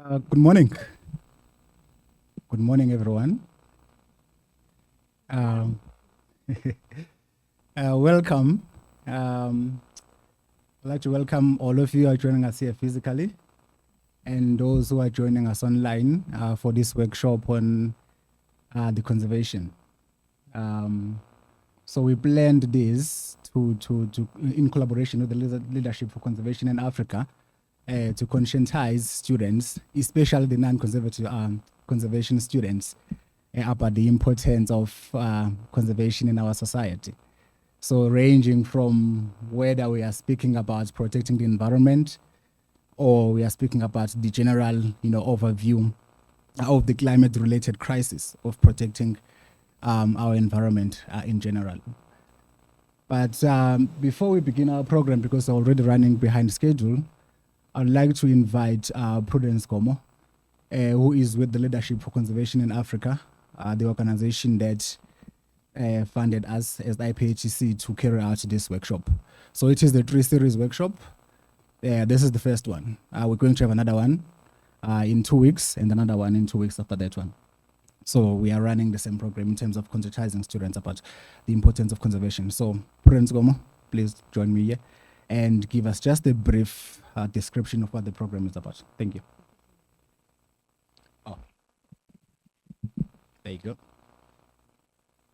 Good morning. Good morning, everyone. Um, welcome. I'd like to welcome all of you who are joining us here physically and those who are joining us online for this workshop on the conservation. So we planned this to in collaboration with the Leadership for Conservation in Africa to conscientize students, especially the non-conservative conservation students, about the importance of conservation in our society. So ranging from whether we are speaking about protecting the environment or we are speaking about the general, overview of the climate-related crisis of protecting our environment in general. But before we begin our program, because we're already running behind schedule, I'd like to invite Prudence Gomo, who is with the Leadership for Conservation in Africa, the organization that funded us as IPATC to carry out this workshop. So it is the 3-series workshop. This is the first one. We're going to have another one in 2 weeks and another one in 2 weeks after that one. So we are running the same program in terms of conscientizing students about the importance of conservation. So Prudence Gomo, please join me here and give us just a brief description of what the program is about. Thank you. Oh, there you go.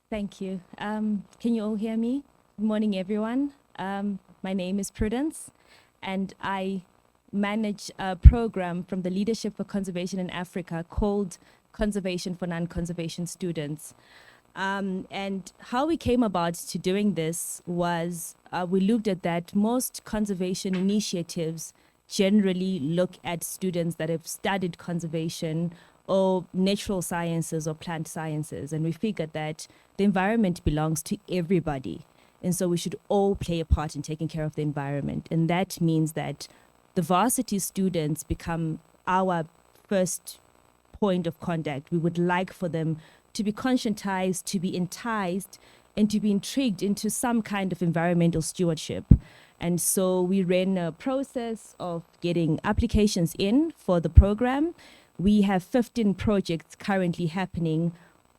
Thank you. Can you all hear me? Good morning, everyone. My name is Prudence, and I manage a program from the Leadership for Conservation in Africa called Conservation for Non-Conservation Students. And how we came about to doing this was we looked at that most conservation initiatives generally look at students that have studied conservation or natural sciences or plant sciences. And we figured that the environment belongs to everybody. And so we should all play a part in taking care of the environment. And that means that the varsity students become our first point of contact. We would like for them to be conscientized, to be enticed, and to be intrigued into some kind of environmental stewardship. And so we ran a process of getting applications in for the program. We have 15 projects currently happening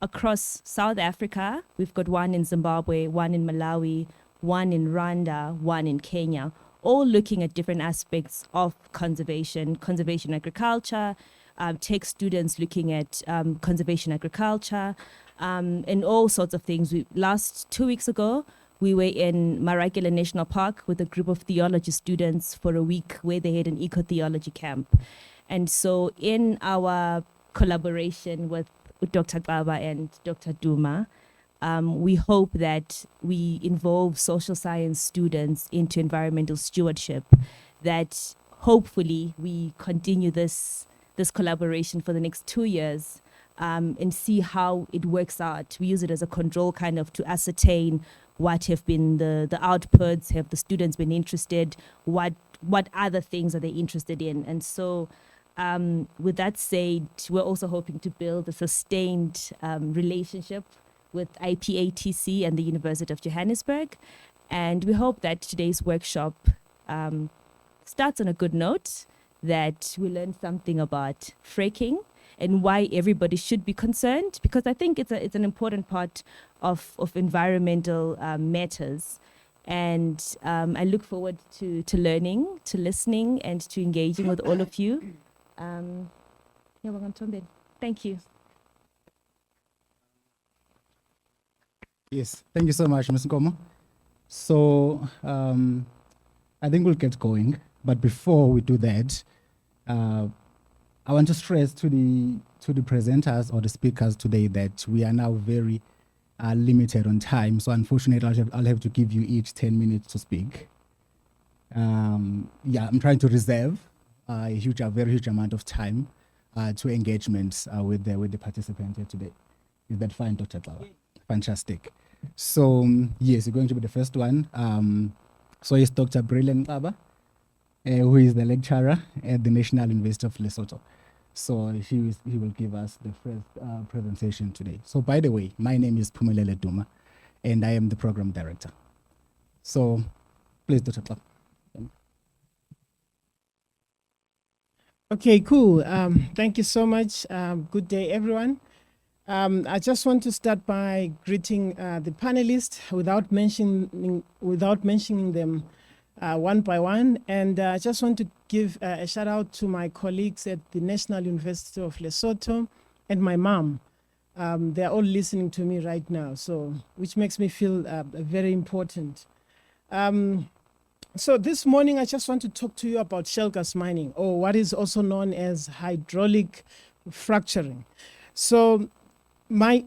across South Africa. We've got one in Zimbabwe, one in Malawi, one in Rwanda, one in Kenya, all looking at different aspects of conservation agriculture, tech students looking at conservation agriculture, and all sorts of things. Last 2 weeks ago, we were in Marakele National Park with a group of theology students for a week where they had an eco-theology camp. And so in our collaboration with Dr. Baba and Dr. Duma, we hope that we involve social science students into environmental stewardship, that hopefully we continue this collaboration for the next 2 years and see how it works out. We use it as a control kind of to ascertain what have been the outputs, have the students been interested, what other things are they interested in. And so with that said, we're also hoping to build a sustained relationship with IPATC and the University of Johannesburg. And we hope that today's workshop starts on a good note, that we learn something about fracking and why everybody should be concerned, because I think it's an important part of environmental matters. And I look forward to learning, to listening, and to engaging with all of you. Thank you. Yes, thank you so much, Ms. Nkomo. So I think we'll get going. But before we do that, I want to stress to the presenters or the speakers today that we are now very limited on time. So unfortunately, I'll have to give you each 10 minutes to speak. I'm trying to reserve a very huge amount of time to engagements with the participants here today. Is that fine, Dr. Klawa? Fantastic. So yes, you're going to be the first one. So it's Dr. Brilliant Klaba, who is the lecturer at the National University of Lesotho. So he will give us the first presentation today. So by the way, my name is Phumelele Duma, and I am the program director. So please, Dr. Klaba. Okay, cool. Thank you so much. Good day, everyone. I just want to start by greeting the panelists without mentioning them one by one, and I just want to give a shout out to my colleagues at the National University of Lesotho and my mom. They're all listening to me right now, so which makes me feel very important. So this morning, I just want to talk to you about shale gas mining, or what is also known as hydraulic fracturing. So my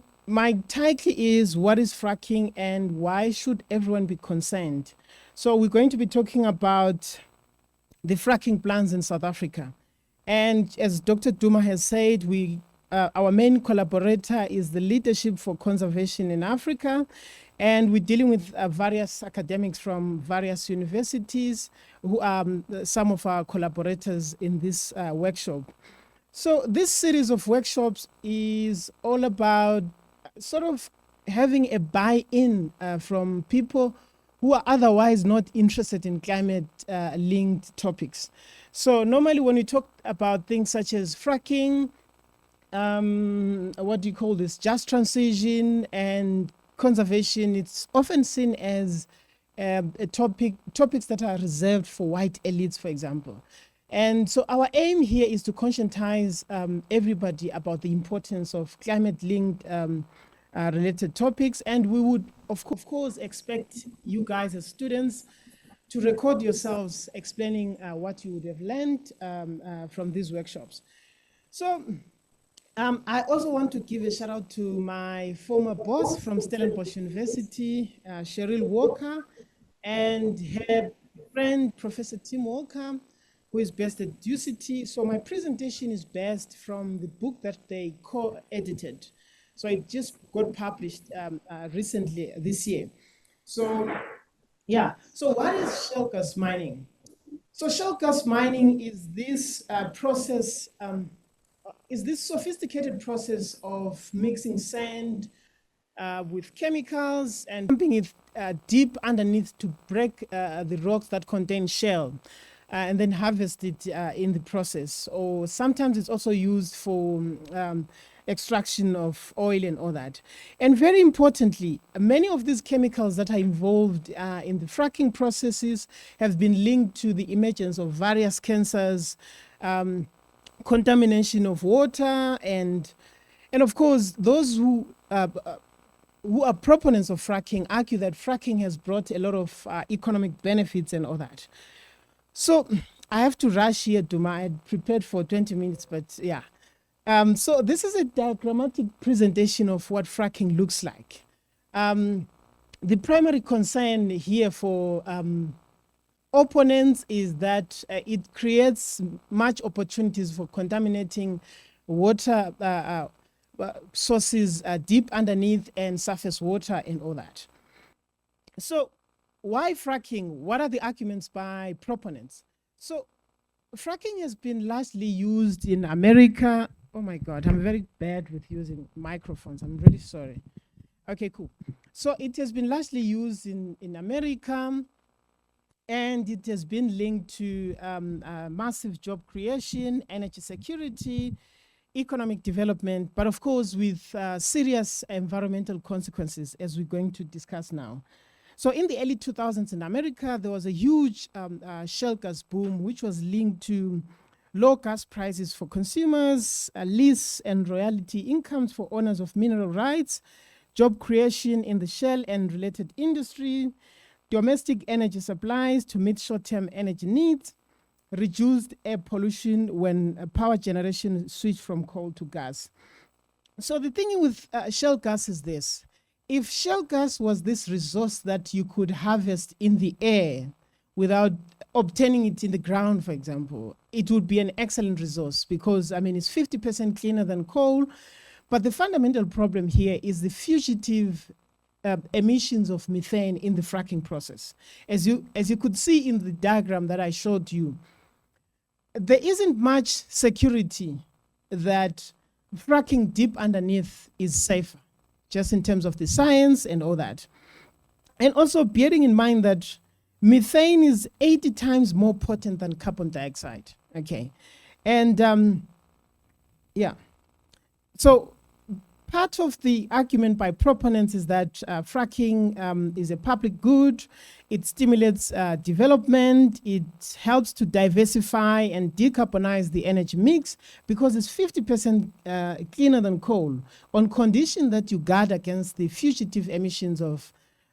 title is what is fracking and why should everyone be concerned? So we're going to be talking about the fracking plans in South Africa. And as Dr. Duma has said, our main collaborator is the Leadership for Conservation in Africa. And we're dealing with various academics from various universities who are some of our collaborators in this workshop. So this series of workshops is all about sort of having a buy-in from people who are otherwise not interested in climate-linked topics. So normally when we talk about things such as fracking, what do you call this, just transition and conservation, it's often seen as topics that are reserved for white elites, for example. And so our aim here is to conscientize everybody about the importance of climate-linked related topics. And we would, of course, expect you guys as students to record yourselves explaining what you would have learned from these workshops. So I also want to give a shout out to my former boss from Stellenbosch University, Cheryl Walker, and her friend, Professor Tim Walker, who is based at UCT. So my presentation is based from the book that they co-edited. So it just got published recently this year. So yeah, so what is shale gas mining? So shale gas mining is this process, is this sophisticated process of mixing sand with chemicals and pumping it deep underneath to break the rocks that contain shale. And then harvest it in the process. Or sometimes it's also used for extraction of oil and all that. And very importantly, many of these chemicals that are involved in the fracking processes have been linked to the emergence of various cancers, contamination of water, and of course, those who are proponents of fracking argue that fracking has brought a lot of economic benefits and all that. So I have to rush here, Duma. I had prepared for 20 minutes, but yeah. So this is a diagrammatic presentation of what fracking looks like. The primary concern here for opponents is that it creates much opportunities for contaminating water sources deep underneath and surface water and all that. So why fracking? What are the arguments by proponents? So fracking has been largely used in America. Oh my God, I'm very bad with using microphones. I'm really sorry. Okay, cool. So it has been largely used in America, and it has been linked to massive job creation, energy security, economic development, but of course with serious environmental consequences, as we're going to discuss now. So in the early 2000s in America, there was a huge shale gas boom, which was linked to low gas prices for consumers, lease and royalty incomes for owners of mineral rights, job creation in the shale and related industry, domestic energy supplies to meet short-term energy needs, reduced air pollution when power generation switched from coal to gas. So the thing with shale gas is this. If shale gas was this resource that you could harvest in the air without obtaining it in the ground, for example, it would be an excellent resource because, I mean, it's 50% cleaner than coal. But the fundamental problem here is the fugitive emissions of methane in the fracking process. As you could see in the diagram that I showed you, there isn't much security that fracking deep underneath is safer, just in terms of the science and all that. And also bearing in mind that methane is 80 times more potent than carbon dioxide, okay? And yeah, so part of the argument by proponents is that fracking is a public good. It stimulates development. It helps to diversify and decarbonize the energy mix because it's 50% cleaner than coal, on condition that you guard against the fugitive emissions of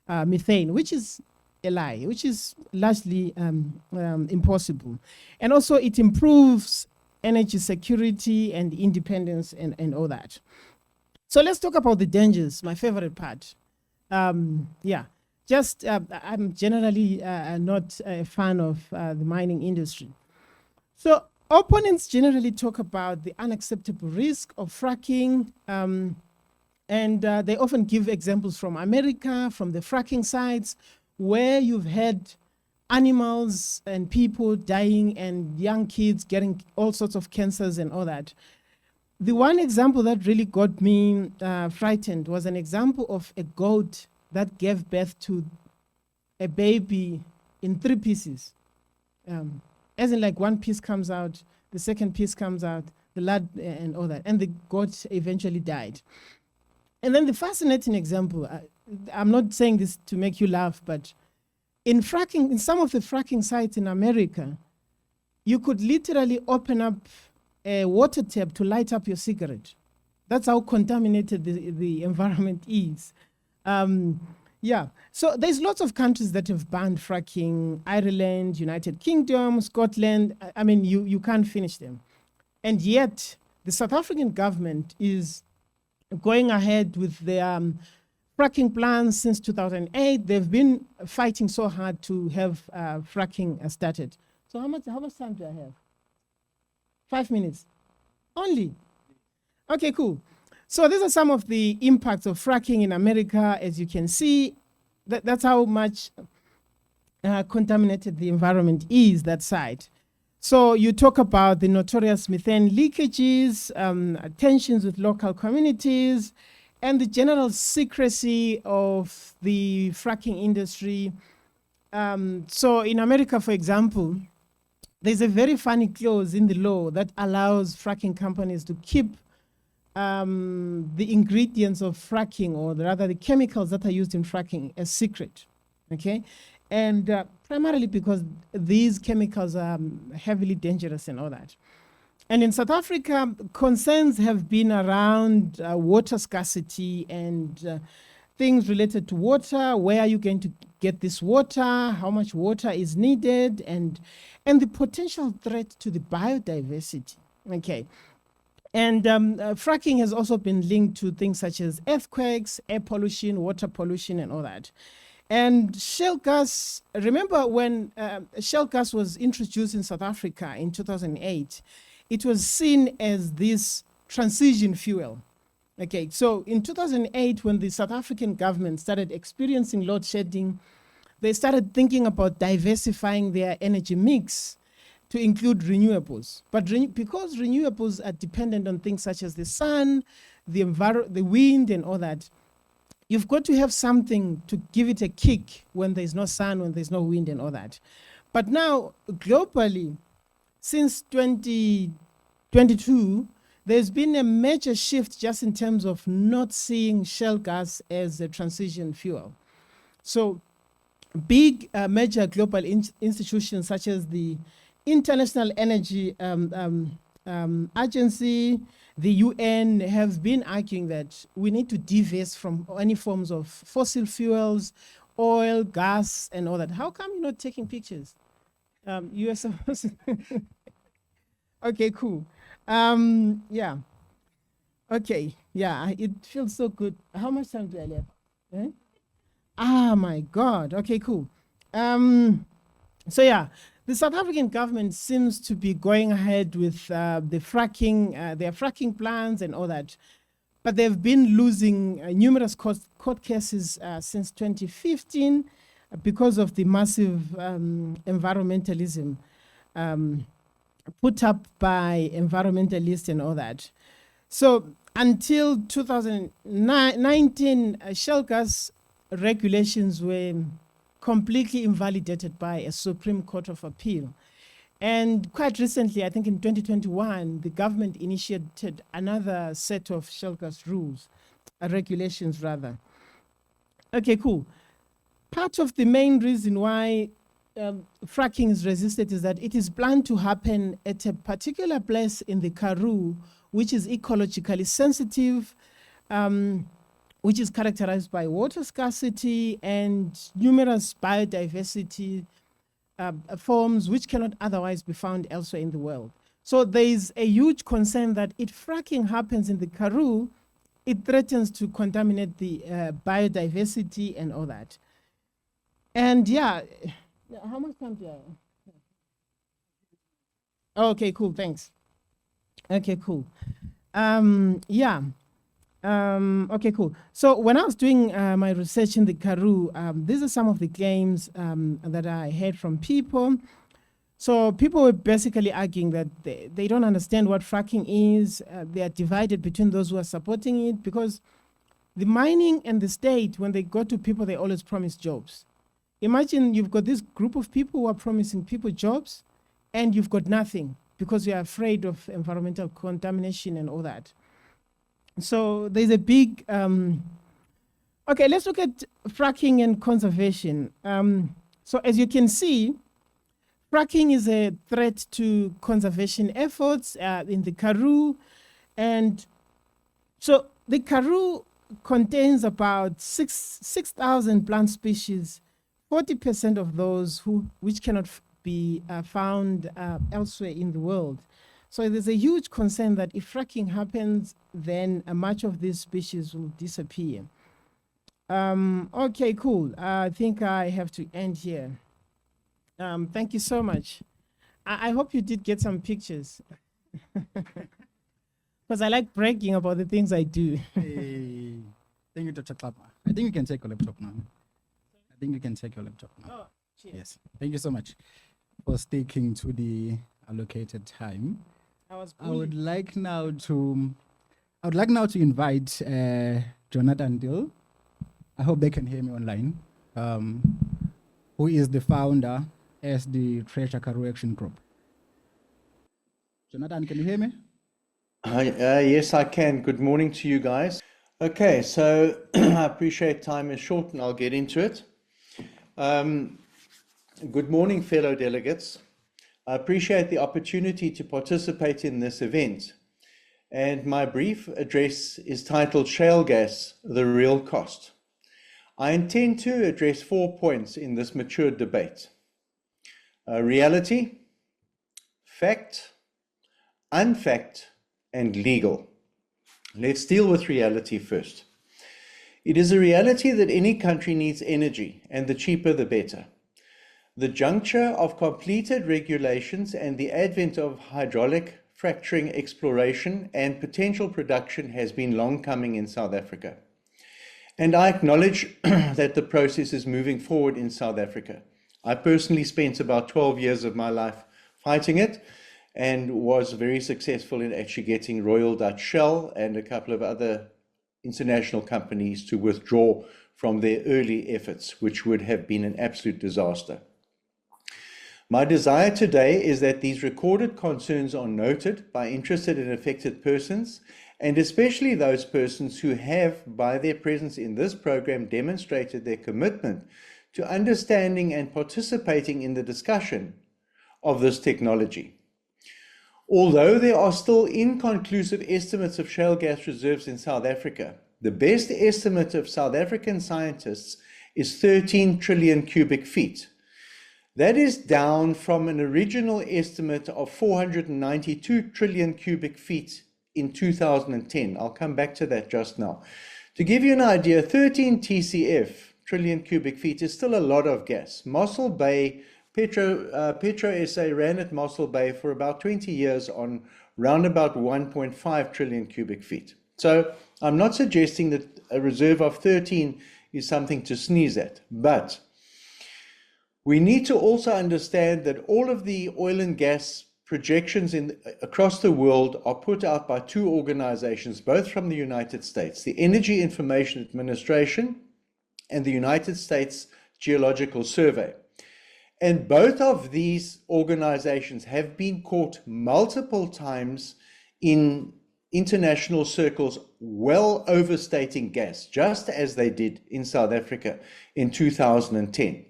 methane, which is a lie, which is largely impossible. And also it improves energy security and independence and all that. So let's talk about the dangers, my favorite part. Yeah, just I'm generally not a fan of the mining industry. So opponents generally talk about the unacceptable risk of fracking, and they often give examples from America, from the fracking sites, where you've had animals and people dying and young kids getting all sorts of cancers and all that. The one example that really got me frightened was an example of a goat that gave birth to a baby in 3 pieces. As in, like, one piece comes out, the second piece comes out, the lad and all that, and the goat eventually died. And then the fascinating example, I'm not saying this to make you laugh, but in fracking, in some of the fracking sites in America, you could literally open up a water tap to light up your cigarette. That's how contaminated the environment is. Yeah, so there's lots of countries that have banned fracking: Ireland, United Kingdom, Scotland. I mean, you can't finish them. And yet, the South African government is going ahead with their fracking plans since 2008. They've been fighting so hard to have fracking started. So how much time do I have? 5 minutes only. Okay, cool. So these are some of the impacts of fracking in America. As you can see, that's how much contaminated the environment is, that site. So you talk about the notorious methane leakages, tensions with local communities, and the general secrecy of the fracking industry. So in America, for example, there's a very funny clause in the law that allows fracking companies to keep the ingredients of fracking, or rather the chemicals that are used in fracking, a secret, okay? And primarily because these chemicals are heavily dangerous and all that. And in South Africa, concerns have been around water scarcity and things related to water. Where are you going to get this water? How much water is needed? And the potential threat to the biodiversity, okay? And fracking has also been linked to things such as earthquakes, air pollution, water pollution, and all that. And shale gas, remember when shale gas was introduced in South Africa in 2008, it was seen as this transition fuel. Okay, so in 2008, when the South African government started experiencing load shedding, they started thinking about diversifying their energy mix to include renewables. But because renewables are dependent on things such as the sun, the wind, and all that, you've got to have something to give it a kick when there's no sun, when there's no wind, and all that. But now, globally, since 2022, there's been a major shift just in terms of not seeing shale gas as a transition fuel. So big major global institutions such as the International Energy Agency, the UN, have been arguing that we need to divest from any forms of fossil fuels, oil, gas, and all that. How come you're not taking pictures? You are supposed to. Okay, cool. Yeah. Okay, yeah, it feels so good. How much time do I have? Eh? Ah, my God. Okay, cool. So yeah, the South African government seems to be going ahead with the fracking, their fracking plans and all that. But they've been losing numerous court cases since 2015 because of the massive environmentalism put up by environmentalists and all that. So until 2019, shale gas regulations were completely invalidated by a Supreme Court of Appeal. And quite recently, I think in 2021, the government initiated another set of shale gas rules, regulations rather. Okay, cool. Part of the main reason why fracking is resisted is that it is planned to happen at a particular place in the Karoo, which is ecologically sensitive, which is characterized by water scarcity and numerous biodiversity forms which cannot otherwise be found elsewhere in the world. So there is a huge concern that if fracking happens in the Karoo, it threatens to contaminate the biodiversity and all that. And yeah, how much time do I have? Okay, cool, thanks. Okay, cool. Okay, cool. So when I was doing my research in the Karoo, these are some of the claims that I heard from people. So people were basically arguing that they don't understand what fracking is. They are divided between those who are supporting it, because the mining and the state, when they go to people, they always promise jobs. Imagine you've got this group of people who are promising people jobs, and you've got nothing because you're afraid of environmental contamination and all that. So there's a big, okay, let's look at fracking and conservation. So as you can see, fracking is a threat to conservation efforts in the Karoo. And so the Karoo contains about 6,000 plant species, 40% of those which cannot be found elsewhere in the world. So there's a huge concern that if fracking happens, then much of these species will disappear. Okay, cool. I think I have to end here. Thank you so much. I hope you did get some pictures. Because I like bragging about the things I do. Hey, thank you, Dr. Klapper. I think you can take your laptop now. I think you can take your laptop now. Oh, cheers. Yes. Thank you so much for sticking to the allocated time. I would like now to invite Jonathan Dill. I hope they can hear me online. Who is the founder as the Treasure Karoo Action Group. Jonathan, can you hear me? Yes, I can. Good morning to you guys. Okay, so I appreciate time is short and I'll get into it. Good morning, fellow delegates. I appreciate the opportunity to participate in this event. And my brief address is titled Shale Gas, the Real Cost. I intend to address 4 points in this mature debate. Reality, fact, unfact, and legal. Let's deal with reality first. It is a reality that any country needs energy, and the cheaper the better. The juncture of completed regulations and the advent of hydraulic fracturing exploration and potential production has been long coming in South Africa. And I acknowledge that the process is moving forward in South Africa. I personally spent about 12 years of my life fighting it and was very successful in actually getting Royal Dutch Shell and a couple of other international companies to withdraw from their early efforts, which would have been an absolute disaster. My desire today is that these recorded concerns are noted by interested and affected persons, and especially those persons who have, by their presence in this program, demonstrated their commitment to understanding and participating in the discussion of this technology. Although there are still inconclusive estimates of shale gas reserves in South Africa, the best estimate of South African scientists is 13 trillion cubic feet. That is down from an original estimate of 492 trillion cubic feet in 2010. I'll come back to that just now. To give you an idea, 13 TCF, trillion cubic feet, is still a lot of gas. Mossel Bay, Petro SA ran at Mossel Bay for about 20 years on round about 1.5 trillion cubic feet. So I'm not suggesting that a reserve of 13 is something to sneeze at, but we need to also understand that all of the oil and gas projections across the world are put out by two organizations, both from the United States, the Energy Information Administration and the United States Geological Survey. And both of these organizations have been caught multiple times in international circles, well overstating gas, just as they did in South Africa in 2010.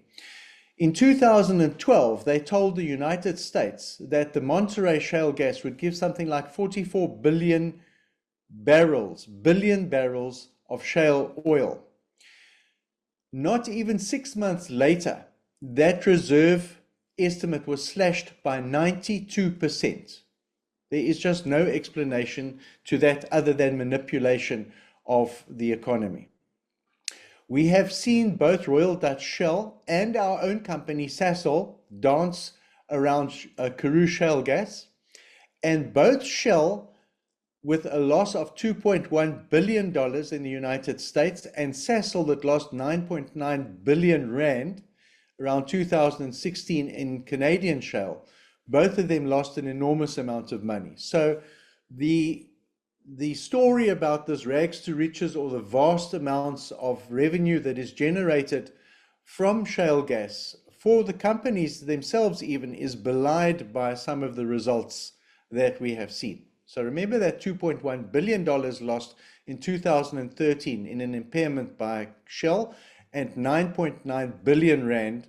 In 2012, they told the United States that the Monterey shale gas would give something like 44 billion barrels of shale oil. Not even 6 months later, that reserve estimate was slashed by 92%. There is just no explanation to that other than manipulation of the economy. We have seen both Royal Dutch Shell and our own company, Sasol, dance around Karoo shale gas, and both Shell with a loss of $2.1 billion in the United States, and Sasol that lost 9.9 billion rand around 2016 in Canadian shale. Both of them lost an enormous amount of money. So the story about this rags to riches, or the vast amounts of revenue that is generated from shale gas for the companies themselves even, is belied by some of the results that we have seen. So remember that $2.1 billion lost in 2013 in an impairment by Shell, and 9.9 billion rand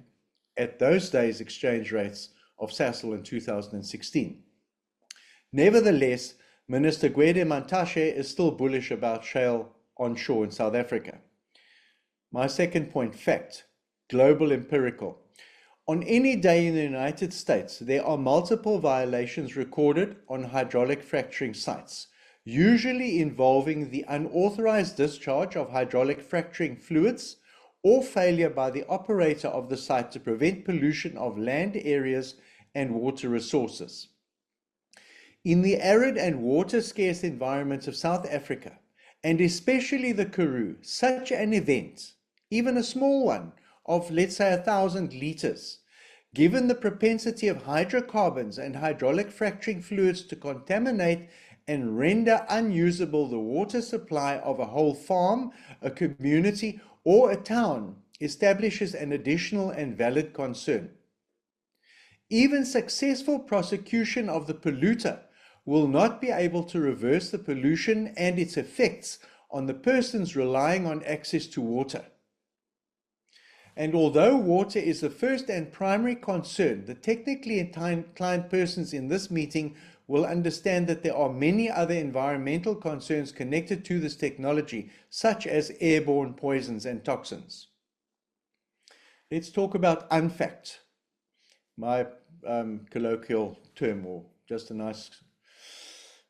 at those days exchange rates of Sasol in 2016. Nevertheless, Minister Gwede Mantashe is still bullish about shale onshore in South Africa. My second point, fact, global empirical. On any day in the United States, there are multiple violations recorded on hydraulic fracturing sites, usually involving the unauthorized discharge of hydraulic fracturing fluids or failure by the operator of the site to prevent pollution of land areas and water resources. In the arid and water-scarce environments of South Africa, and especially the Karoo, such an event, even a small one, of let's say 1,000 liters, given the propensity of hydrocarbons and hydraulic fracturing fluids to contaminate and render unusable the water supply of a whole farm, a community, or a town, establishes an additional and valid concern. Even successful prosecution of the polluter will not be able to reverse the pollution and its effects on the persons relying on access to water. And although water is the first and primary concern, the technically inclined persons in this meeting will understand that there are many other environmental concerns connected to this technology, such as airborne poisons and toxins. Let's talk about unfact, my colloquial term, or just a nice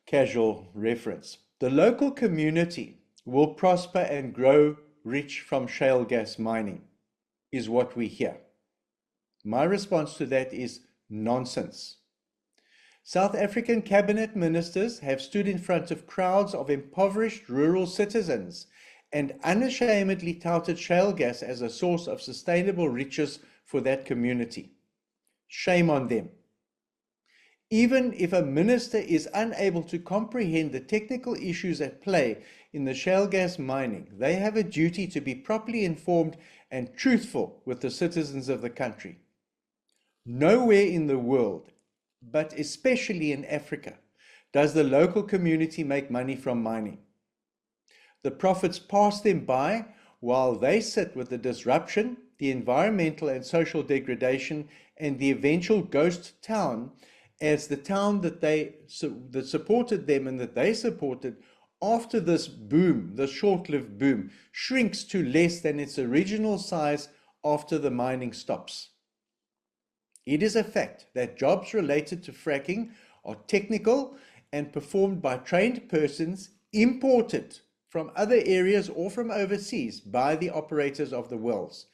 casual reference. The local community will prosper and grow rich from shale gas mining, is what we hear. My response to that is nonsense. South African cabinet ministers have stood in front of crowds of impoverished rural citizens and unashamedly touted shale gas as a source of sustainable riches for that community. Shame on them. Even if a minister is unable to comprehend the technical issues at play in the shale gas mining, they have a duty to be properly informed and truthful with the citizens of the country. Nowhere in the world, but especially in Africa, does the local community make money from mining. The profits pass them by while they sit with the disruption, the environmental and social degradation, and the eventual ghost town as the town that supported them and that they supported after this boom, the short-lived boom, shrinks to less than its original size after the mining stops. It is a fact that jobs related to fracking are technical and performed by trained persons imported from other areas or from overseas by the operators of the wells.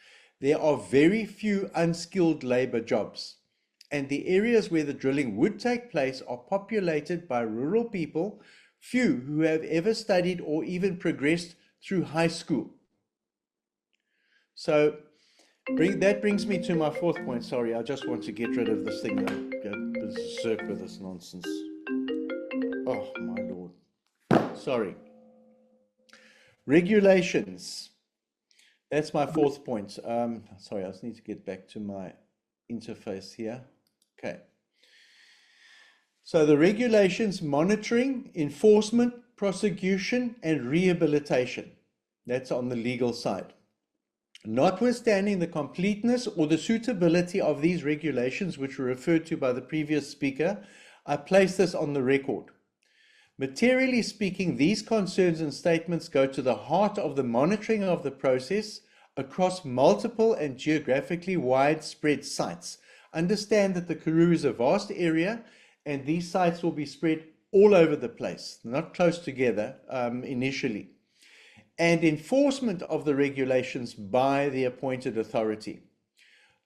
There are very few unskilled labor jobs, and the areas where the drilling would take place are populated by rural people, few who have ever studied or even progressed through high school. So that brings me to my fourth point. Sorry, I just want to get rid of this thing now. Go berserk with this nonsense. Oh, my Lord. Sorry. Regulations. That's my fourth point. Sorry, I just need to get back to my interface here. Okay. So the regulations monitoring, enforcement, prosecution, and rehabilitation. That's on the legal side. Notwithstanding the completeness or the suitability of these regulations, which were referred to by the previous speaker, I place this on the record. Materially speaking, these concerns and statements go to the heart of the monitoring of the process across multiple and geographically widespread sites. Understand that the Karoo is a vast area, and these sites will be spread all over the place, not close together initially. And enforcement of the regulations by the appointed authority.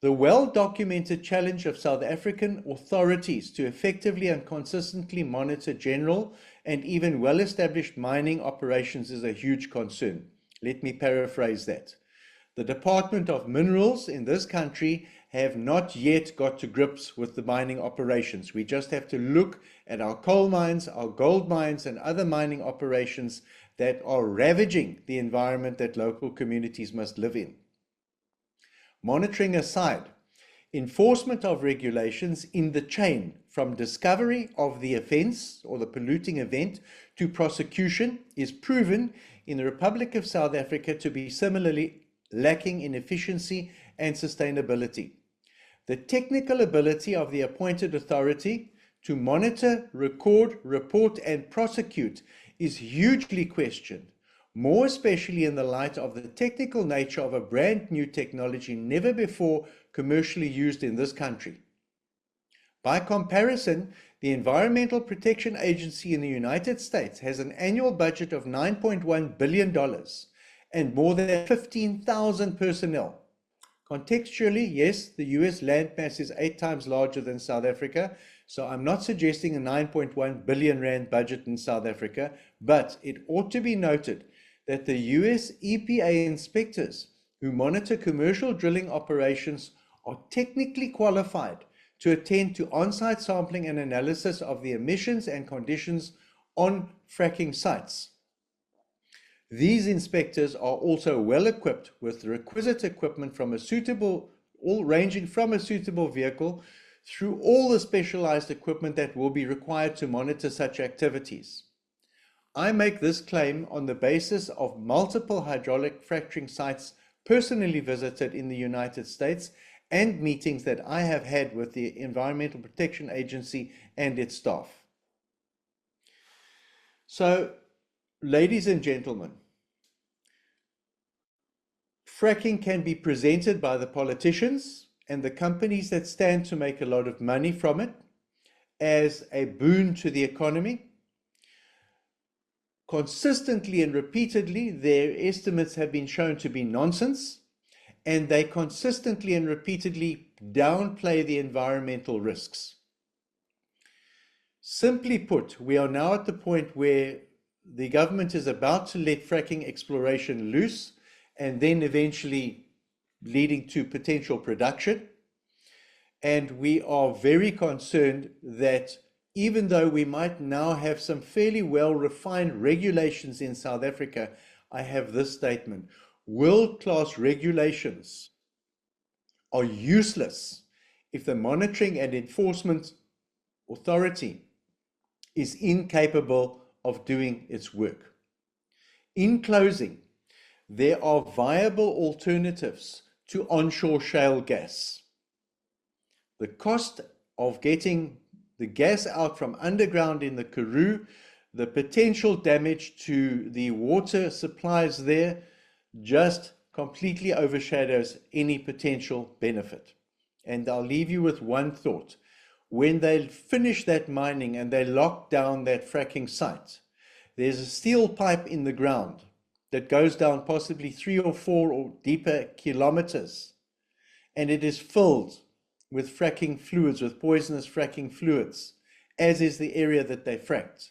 The well-documented challenge of South African authorities to effectively and consistently monitor general and even well-established mining operations is a huge concern. Let me paraphrase that. The Department of Minerals in this country have not yet got to grips with the mining operations. We just have to look at our coal mines, our gold mines, and other mining operations that are ravaging the environment that local communities must live in. Monitoring aside, enforcement of regulations in the chain from discovery of the offence or the polluting event to prosecution is proven in the Republic of South Africa to be similarly lacking in efficiency and sustainability. The technical ability of the appointed authority to monitor, record, report, and prosecute is hugely questioned, more especially in the light of the technical nature of a brand new technology never before commercially used in this country. By comparison, the Environmental Protection Agency in the United States has an annual budget of $9.1 billion and more than 15,000 personnel. Contextually, yes, the US landmass is 8 times larger than South Africa, so I'm not suggesting a 9.1 billion rand budget in South Africa, but it ought to be noted that the US EPA inspectors who monitor commercial drilling operations are technically qualified to attend to on-site sampling and analysis of the emissions and conditions on fracking sites. These inspectors are also well equipped with the requisite equipment from a suitable, all ranging from a suitable vehicle through all the specialized equipment that will be required to monitor such activities. I make this claim on the basis of multiple hydraulic fracturing sites personally visited in the United States and meetings that I have had with the Environmental Protection Agency and its staff. So, ladies and gentlemen, fracking can be presented by the politicians and the companies that stand to make a lot of money from it as a boon to the economy. Consistently and repeatedly, their estimates have been shown to be nonsense, and they consistently and repeatedly downplay the environmental risks. Simply put, we are now at the point where the government is about to let fracking exploration loose, and then eventually leading to potential production. And we are very concerned that even though we might now have some fairly well-refined regulations in South Africa, I have this statement: world-class regulations are useless if the monitoring and enforcement authority is incapable of doing its work. In closing, there are viable alternatives to onshore shale gas. The cost of getting the gas out from underground in the Karoo, the potential damage to the water supplies there, just completely overshadows any potential benefit. And I'll leave you with one thought. When they finish that mining and they lock down that fracking site, there's a steel pipe in the ground that goes down possibly 3 or 4 or deeper kilometers, and it is filled with fracking fluids, with poisonous fracking fluids, as is the area that they fracked.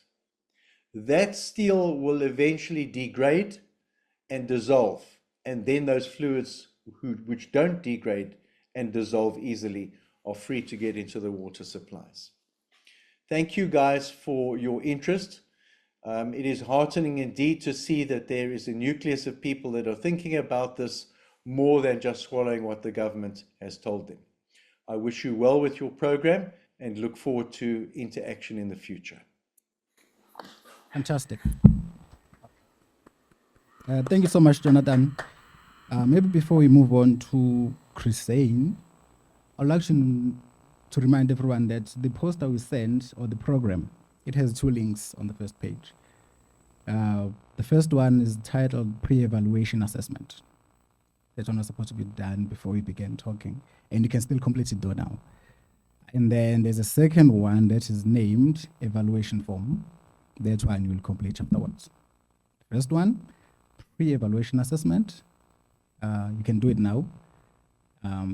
That steel will eventually degrade and dissolve, and then those fluids which don't degrade and dissolve easily are free to get into the water supplies. Thank you guys for your interest. It is heartening indeed to see that there is a nucleus of people that are thinking about this more than just swallowing what the government has told them. I wish you well with your program and look forward to interaction in the future. Fantastic. Thank you so much, Jonathan. Maybe before we move on to Chrisane, I'd like to remind everyone that the poster we sent, or the program, it has 2 links on the first page. The first one is titled Pre-Evaluation Assessment. That one was supposed to be done before we began talking, and you can still complete it though now. And then there's a second one that is named Evaluation Form. That one you will complete afterwards. First one, Pre-Evaluation Assessment. You can do it now.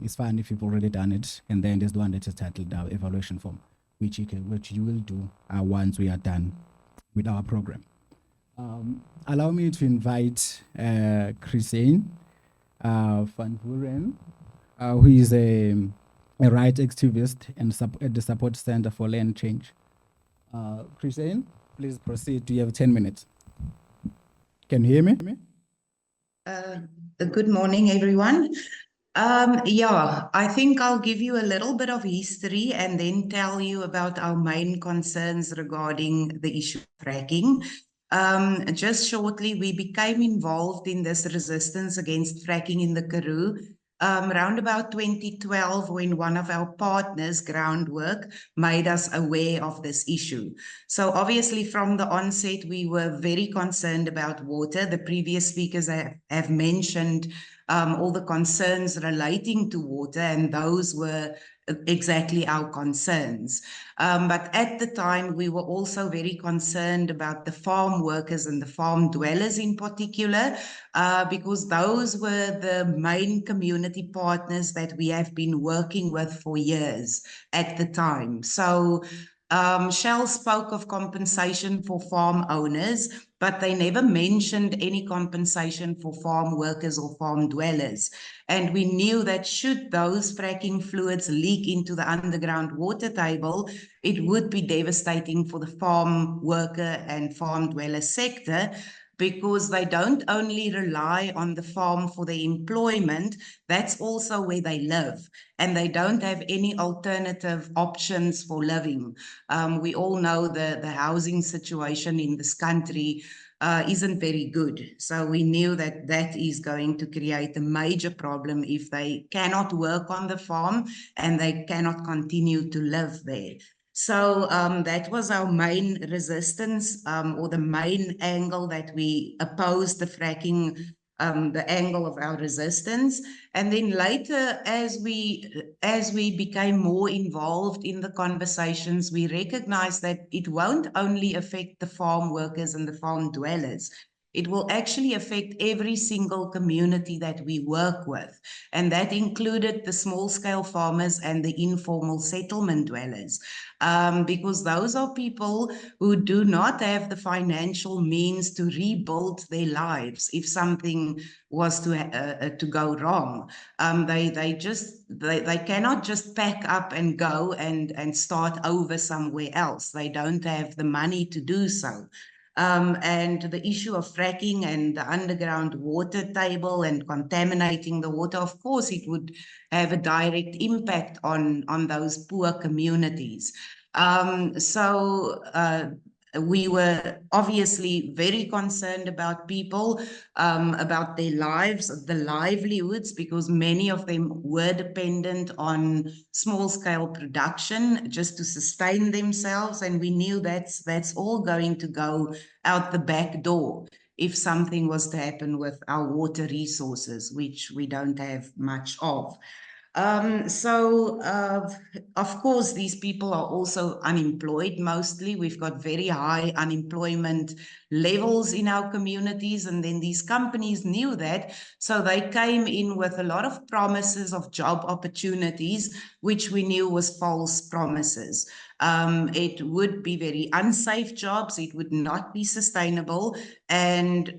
It's fine if you've already done it. And then there's the one that is titled Evaluation Form, which you will do once we are done with our program. Allow me to invite Chrisane van Vuren, who is a rights activist and at the Support Center for Land Change. Chrisane, please proceed. You have 10 minutes. Can you hear me? Good morning, everyone. Yeah, I think I'll give you a little bit of history and then tell you about our main concerns regarding the issue of fracking. Just shortly, we became involved in this resistance against fracking in the Karoo around about 2012, when one of our partners, Groundwork, made us aware of this issue. So obviously from the onset, we were very concerned about water. The previous speakers have mentioned all the concerns relating to water, and those were exactly our concerns. But at the time, we were also very concerned about the farm workers and the farm dwellers in particular, because those were the main community partners that we have been working with for years at the time. So Shell spoke of compensation for farm owners, but they never mentioned any compensation for farm workers or farm dwellers. And we knew that should those fracking fluids leak into the underground water table, it would be devastating for the farm worker and farm dweller sector, because they don't only rely on the farm for their employment, that's also where they live, and they don't have any alternative options for living. We all know the housing situation in this country isn't very good. So we knew that that is going to create a major problem if they cannot work on the farm and they cannot continue to live there. So that was our main resistance, or the main angle that we opposed the fracking, the angle of our resistance. And then later, as we became more involved in the conversations, we recognized that it won't only affect the farm workers and the farm dwellers. It will actually affect every single community that we work with. And that included the small-scale farmers and the informal settlement dwellers, because those are people who do not have the financial means to rebuild their lives if something was to go wrong. They cannot just pack up and go and start over somewhere else. They don't have the money to do so. And the issue of fracking and the underground water table and contaminating the water, of course, it would have a direct impact on those poor communities. We were obviously very concerned about people, about their lives, the livelihoods, because many of them were dependent on small-scale production just to sustain themselves. And we knew that's all going to go out the back door if something was to happen with our water resources, which we don't have much of. Of course, these people are also unemployed mostly. We've got very high unemployment levels in our communities, and then these companies knew that, so they came in with a lot of promises of job opportunities, which we knew was false promises. It would be very unsafe jobs, it would not be sustainable, and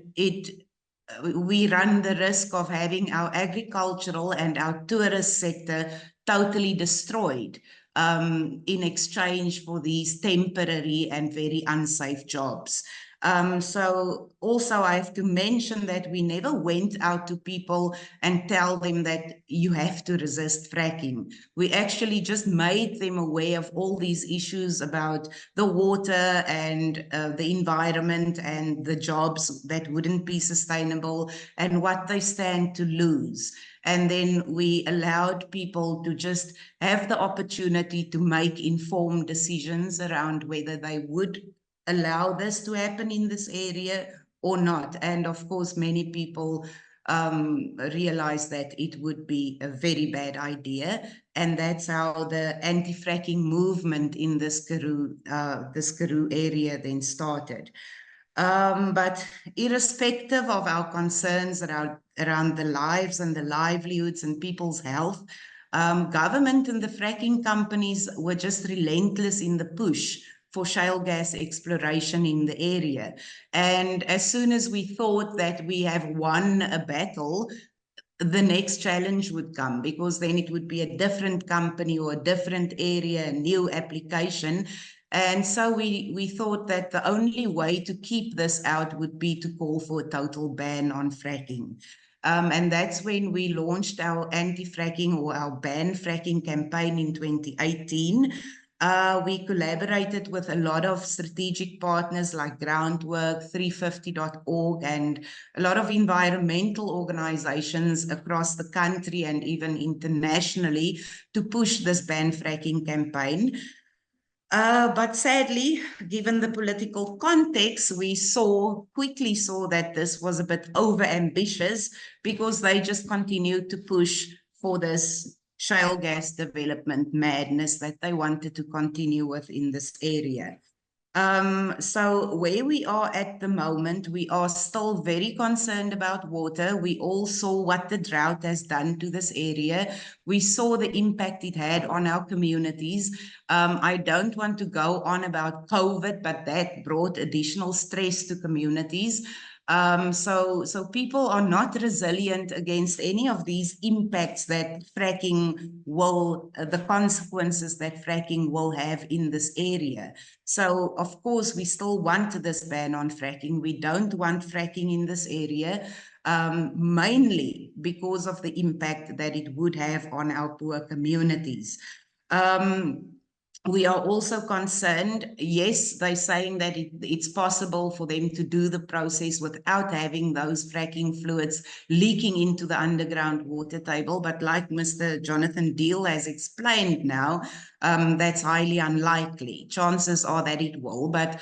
we run the risk of having our agricultural and our tourist sector totally destroyed in exchange for these temporary and very unsafe jobs. So also I have to mention that we never went out to people and tell them that you have to resist fracking. We actually just made them aware of all these issues about the water and the environment and the jobs that wouldn't be sustainable and what they stand to lose. And then we allowed people to just have the opportunity to make informed decisions around whether they would allow this to happen in this area or not. And of course, many people realized that it would be a very bad idea. And that's how the anti-fracking movement in this Karoo area then started. But irrespective of our concerns around the lives and the livelihoods and people's health, government and the fracking companies were just relentless in the push for shale gas exploration in the area. And as soon as we thought that we have won a battle, the next challenge would come, because then it would be a different company or a different area, a new application. And so we thought that the only way to keep this out would be to call for a total ban on fracking. And that's when we launched our anti-fracking or our ban fracking campaign in 2018. We collaborated with a lot of strategic partners like Groundwork, 350.org, and a lot of environmental organizations across the country and even internationally to push this ban fracking campaign. But sadly, given the political context, we quickly saw that this was a bit overambitious, because they just continued to push for this shale gas development madness that they wanted to continue with in this area. So where we are at the moment, we are still very concerned about water. We all saw what the drought has done to this area. We saw the impact it had on our communities. I don't want to go on about COVID, but that brought additional stress to communities. So people are not resilient against any of these impacts that fracking will, the consequences that fracking will have in this area. So, of course, we still want this ban on fracking. We don't want fracking in this area, mainly because of the impact that it would have on our poor communities. We are also concerned, yes, they're saying that it's possible for them to do the process without having those fracking fluids leaking into the underground water table. But like Mr. Jonathan Deal has explained now, that's highly unlikely. Chances are that it will, but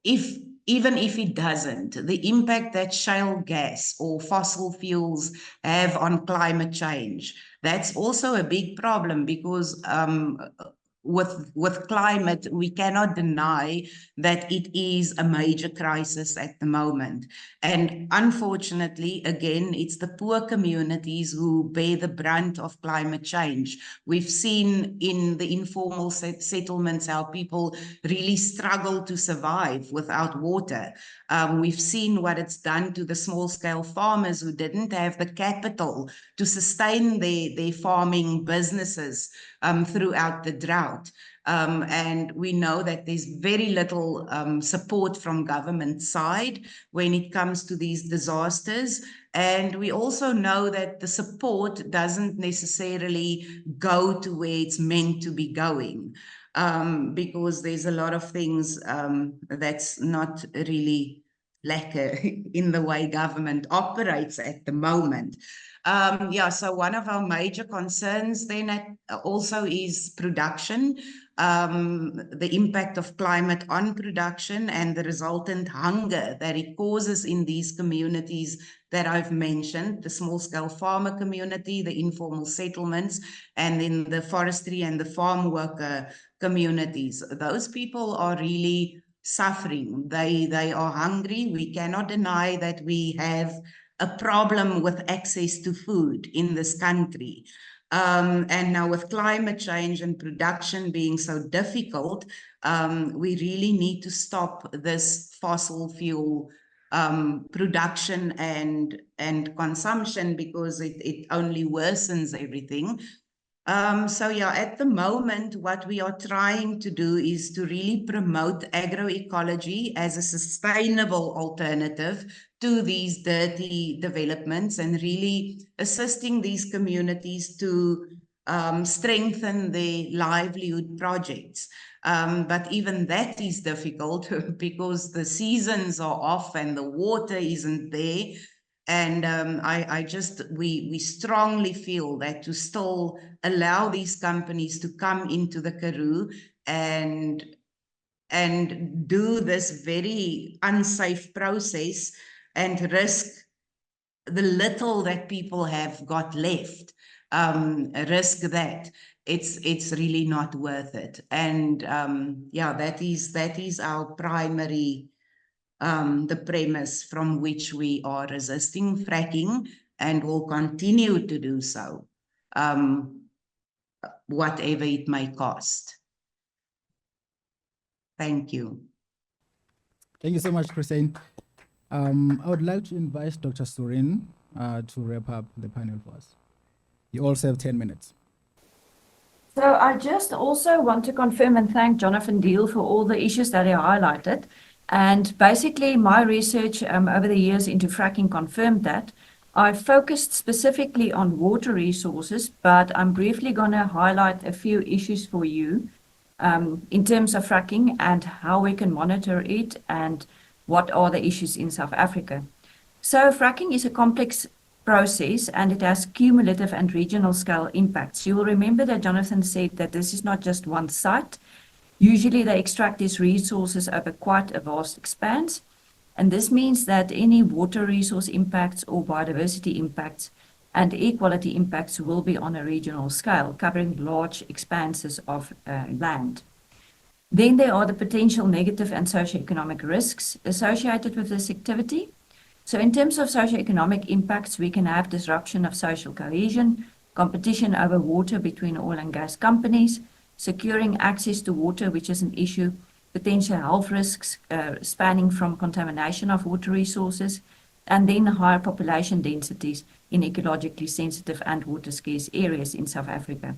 even if it doesn't, the impact that shale gas or fossil fuels have on climate change, that's also a big problem, because with climate, we cannot deny that it is a major crisis at the moment. And unfortunately, again, it's the poor communities who bear the brunt of climate change. We've seen in the informal settlements how people really struggle to survive without water. We've seen what it's done to the small-scale farmers who didn't have the capital to sustain their farming businesses throughout the drought. And we know that there's very little support from government side when it comes to these disasters. And we also know that the support doesn't necessarily go to where it's meant to be going, because there's a lot of things that's not really lacquer in the way government operates at the moment. So one of our major concerns then also is production, the impact of climate on production and the resultant hunger that it causes in these communities that I've mentioned, the small-scale farmer community, the informal settlements, and then the forestry and the farm worker communities. Those people are really suffering. They are hungry. We cannot deny that we have a problem with access to food in this country. And now with climate change and production being so difficult, we really need to stop this fossil fuel production and consumption, because it only worsens everything. So yeah, at the moment, what we are trying to do is to really promote agroecology as a sustainable alternative to these dirty developments and really assisting these communities to strengthen their livelihood projects. But even that is difficult because the seasons are off and the water isn't there. And we strongly feel that to still allow these companies to come into the Karoo and do this very unsafe process and risk the little that people have got left, risk that. It's really not worth it. And yeah, that is our primary the premise from which we are resisting fracking and will continue to do so, whatever it may cost. Thank you. Thank you so much, Christine. I would like to invite Dr. Surin to wrap up the panel for us. You also have 10 minutes. So I just also want to confirm and thank Jonathan Deal for all the issues that he highlighted. And basically my research over the years into fracking confirmed that. I focused specifically on water resources, but I'm briefly going to highlight a few issues for you in terms of fracking and how we can monitor it and what are the issues in South Africa. So fracking is a complex process and it has cumulative and regional scale impacts. You will remember that Jonathan said that this is not just one site. Usually they extract these resources over quite a vast expanse. And this means that any water resource impacts or biodiversity impacts and air quality impacts will be on a regional scale, covering large expanses of land. Then there are the potential negative and socioeconomic risks associated with this activity. So in terms of socioeconomic impacts, we can have disruption of social cohesion, competition over water between oil and gas companies, securing access to water, which is an issue, potential health risks spanning from contamination of water resources, and then higher population densities in ecologically sensitive and water scarce areas in South Africa.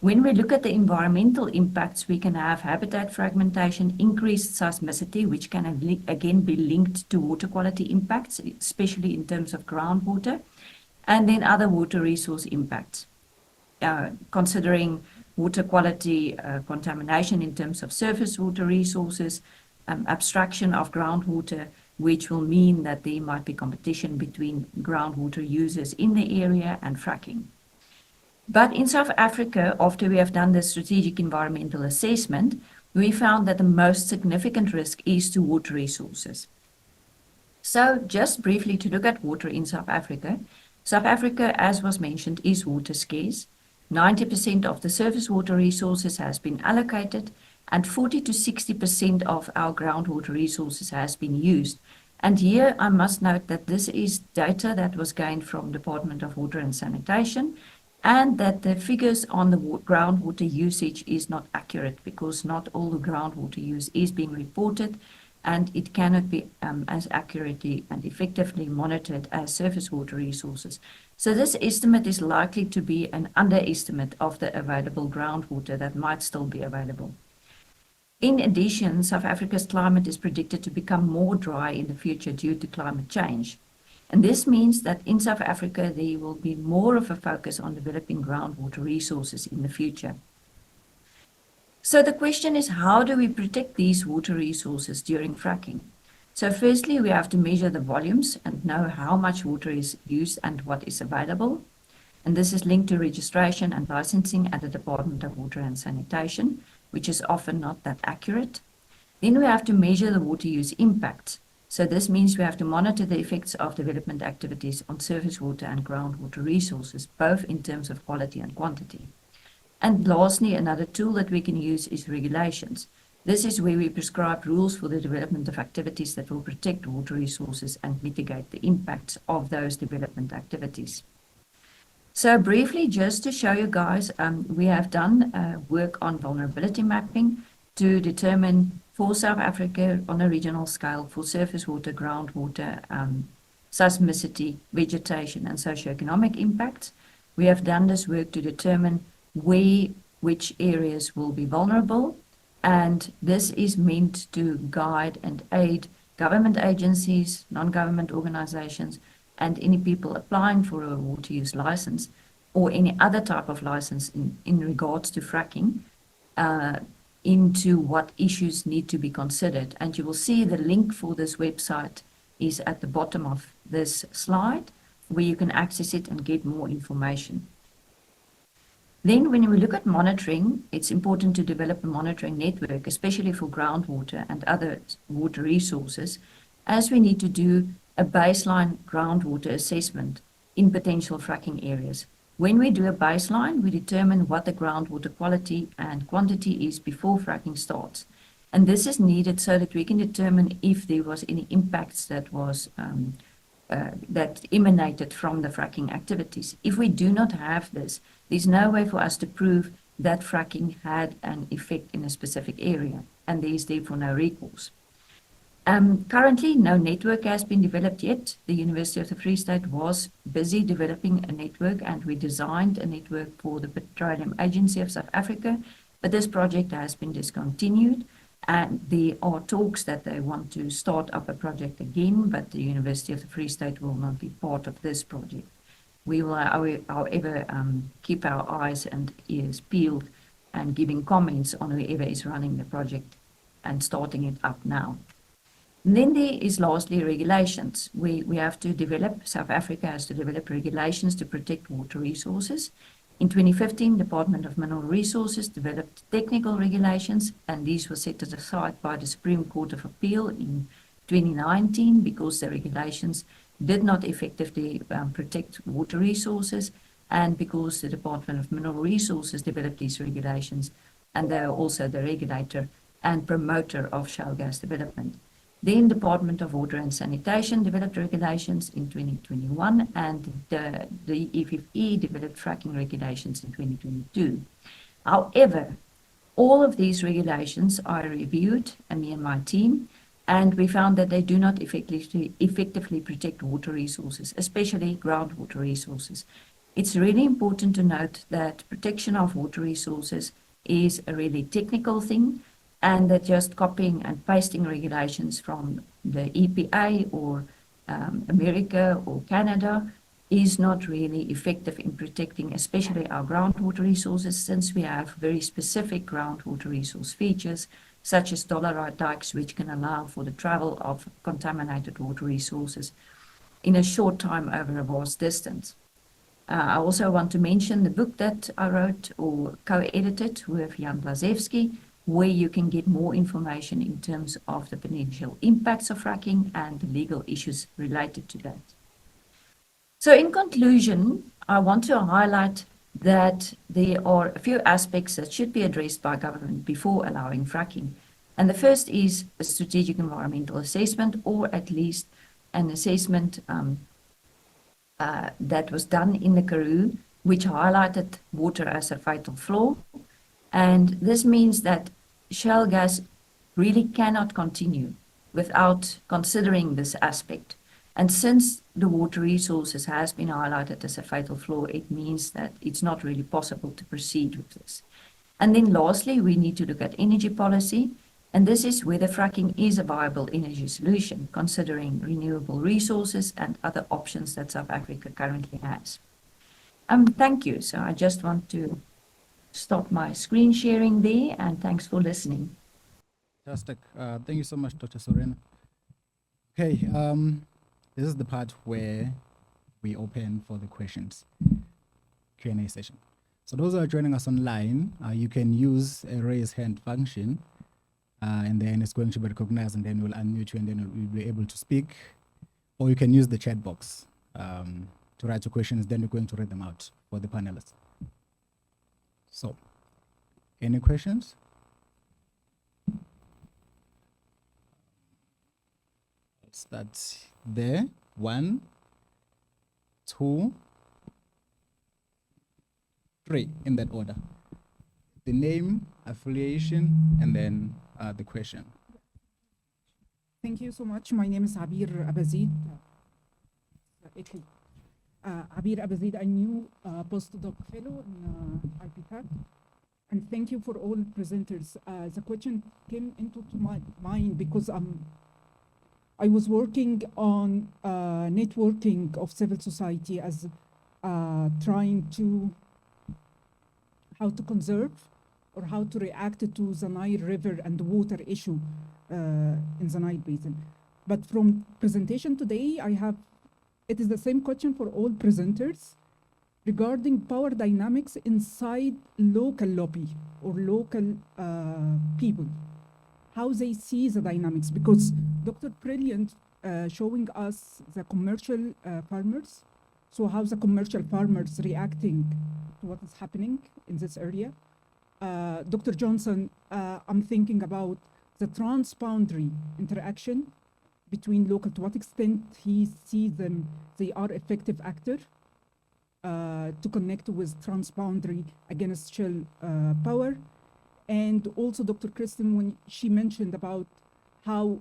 When we look at the environmental impacts, we can have habitat fragmentation, increased seismicity, which can again be linked to water quality impacts, especially in terms of groundwater, and then other water resource impacts, considering water quality contamination in terms of surface water resources, abstraction of groundwater, which will mean that there might be competition between groundwater users in the area and fracking. But in South Africa, after we have done the strategic environmental assessment, we found that the most significant risk is to water resources. So just briefly to look at water in South Africa, as was mentioned, is water scarce. 90% of the surface water resources has been allocated and 40 to 60% of our groundwater resources has been used. And here I must note that this is data that was gained from Department of Water and Sanitation, and that the figures on the groundwater usage is not accurate because not all the groundwater use is being reported and it cannot be as accurately and effectively monitored as surface water resources. So this estimate is likely to be an underestimate of the available groundwater that might still be available. In addition, South Africa's climate is predicted to become more dry in the future due to climate change. And this means that in South Africa, there will be more of a focus on developing groundwater resources in the future. So the question is, how do we protect these water resources during fracking? So firstly, we have to measure the volumes and know how much water is used and what is available. And this is linked to registration and licensing at the Department of Water and Sanitation, which is often not that accurate. Then we have to measure the water use impact. So this means we have to monitor the effects of development activities on surface water and groundwater resources, both in terms of quality and quantity. And lastly, another tool that we can use is regulations. This is where we prescribe rules for the development of activities that will protect water resources and mitigate the impacts of those development activities. So briefly, just to show you guys, we have done work on vulnerability mapping to determine for South Africa on a regional scale for surface water, groundwater, seismicity, vegetation, and socioeconomic impacts. We have done this work to determine which areas will be vulnerable, and this is meant to guide and aid government agencies, non-government organizations, and any people applying for a water use license or any other type of license in regards to fracking, into what issues need to be considered. And you will see the link for this website is at the bottom of this slide, where you can access it and get more information. Then when we look at monitoring, it's important to develop a monitoring network, especially for groundwater and other water resources, as we need to do a baseline groundwater assessment in potential fracking areas. When we do a baseline, we determine what the groundwater quality and quantity is before fracking starts. And this is needed so that we can determine if there was any impacts that emanated from the fracking activities. If we do not have this, there's no way for us to prove that fracking had an effect in a specific area, and there is therefore no recourse. Currently, no network has been developed yet. The University of the Free State was busy developing a network, and we designed a network for the Petroleum Agency of South Africa, but this project has been discontinued, and there are talks that they want to start up a project again, but the University of the Free State will not be part of this project. We will, however, keep our eyes and ears peeled and giving comments on whoever is running the project and starting it up now. And then there is lastly regulations. We have to develop, South Africa has to develop regulations to protect water resources. In 2015, Department of Mineral Resources developed technical regulations, and these were set aside by the Supreme Court of Appeal in 2019 because the regulations did not effectively protect water resources, and because the Department of Mineral Resources developed these regulations, and they are also the regulator and promoter of shale gas development. Then Department of Water and Sanitation developed regulations in 2021, and the EFFE developed fracking regulations in 2022. However, all of these regulations are reviewed, and me and my team, and we found that they do not effectively protect water resources, especially groundwater resources. It's really important to note that protection of water resources is a really technical thing, and that just copying and pasting regulations from the EPA or America or Canada is not really effective in protecting especially our groundwater resources, since we have very specific groundwater resource features such as dolerite dikes, which can allow for the travel of contaminated water resources in a short time over a vast distance. I also want to mention the book that I wrote or co-edited with Jan Blazewski, where you can get more information in terms of the potential impacts of fracking and the legal issues related to that. So in conclusion, I want to highlight that there are a few aspects that should be addressed by government before allowing fracking. And the first is a strategic environmental assessment, or at least an assessment that was done in the Karoo, which highlighted water as a fatal flaw. And this means that shale gas really cannot continue without considering this aspect. And since the water resources has been highlighted as a fatal flaw, it means that it's not really possible to proceed with this. And then lastly, we need to look at energy policy. And this is whether fracking is a viable energy solution, considering renewable resources and other options that South Africa currently has. Thank you. So I just want to stop my screen sharing there, and thanks for listening. Fantastic. Thank you so much, Dr. Sorena. Okay, this is the part where we open for the questions, Q&A session. So those who are joining us online, you can use a raise hand function, and then it's going to be recognized, and then we'll unmute you, and then we'll be able to speak. Or you can use the chat box to write your questions, then we're going to read them out for the panelists. So, any questions? That's there. 1, 2, 3, in that order. The name, affiliation, and then the question. Thank you so much. My name is Abir Abazid. Abir Abazid, a new postdoc fellow in IPATC. And thank you for all presenters. The question came into my mind because I was working on networking of civil society as trying to how to conserve or how to react to the Nile River and the water issue in the Nile Basin. But from presentation today, it is the same question for all presenters regarding power dynamics inside local lobby or local people, how they see the dynamics, because Dr. Brilliant showing us the commercial farmers, so how the commercial farmers reacting to what is happening in this area. Dr. Johnson, I'm thinking about the transboundary interaction between local, to what extent he sees them, they are effective actor to connect with transboundary against shell power. And also Dr. Kristen, when she mentioned about how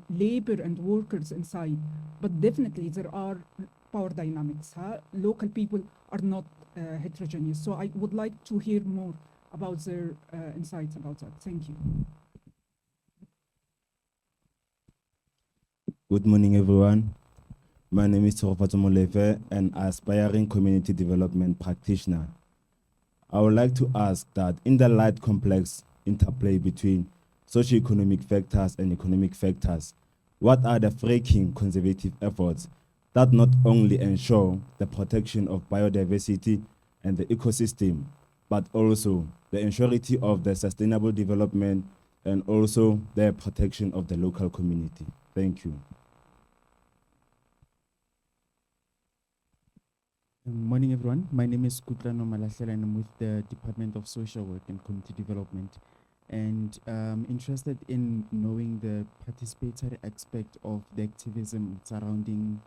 labor and workers inside, but definitely there are power dynamics. Local people are not heterogeneous. So I would like to hear more about their insights about that. Thank you. Good morning, everyone. My name is Torofatso Molefe, an aspiring community development practitioner. I would like to ask that in the light complex interplay between socioeconomic factors and economic factors, what are the fracking conservative efforts that not only ensure the protection of biodiversity and the ecosystem, but also the ensurety of the sustainable development and also the protection of the local community? Thank you. Morning, everyone. My name is Kutlano Malahlela, and I'm with the Department of Social Work and Community Development. And interested in knowing the participatory aspect of the activism surrounding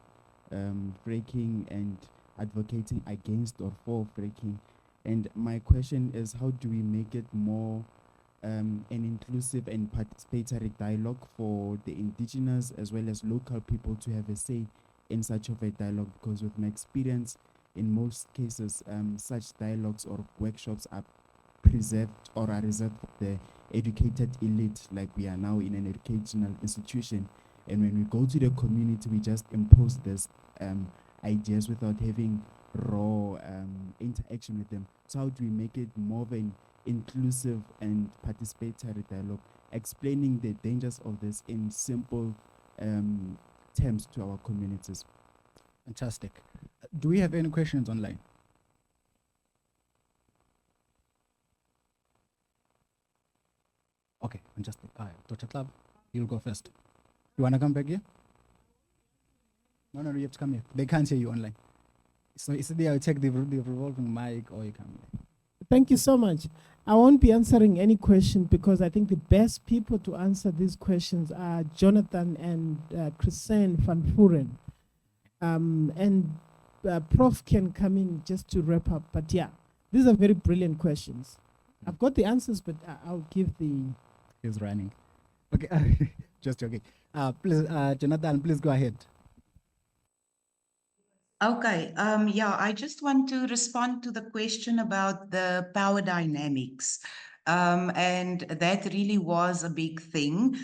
fracking and advocating against or for fracking. And my question is, how do we make it more an inclusive and participatory dialogue for the indigenous as well as local people to have a say in such of a dialogue? Because with my experience, in most cases, such dialogues or workshops are preserved or are reserved for the educated elite, like we are now in an educational institution. And when we go to the community, we just impose these ideas without having raw interaction with them. So how do we make it more of an inclusive and participatory dialogue, explaining the dangers of this in simple terms to our communities? Fantastic. Do we have any questions online? Okay, fantastic. All right, Dr. Club, you'll go first. You want to come back here? No, you have to come here. They can't hear you online. So it's either you take the revolving mic or you come here. Thank you so much. I won't be answering any question because I think the best people to answer these questions are Jonathan and Christine van Vuren. Prof can come in just to wrap up. But yeah, these are very brilliant questions. I've got the answers, but I'll give the... He's running. Okay, just joking. Please, Jonathan, please go ahead. Okay, yeah, I just want to respond to the question about the power dynamics. And that really was a big thing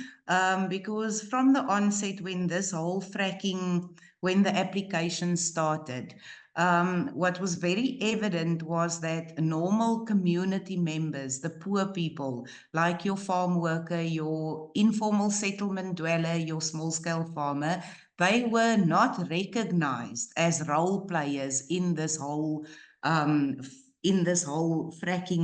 because from the onset when this whole fracking, when the application started, what was very evident was that normal community members, the poor people, like your farm worker, your informal settlement dweller, your small-scale farmer, they were not recognized as role players in this whole fracking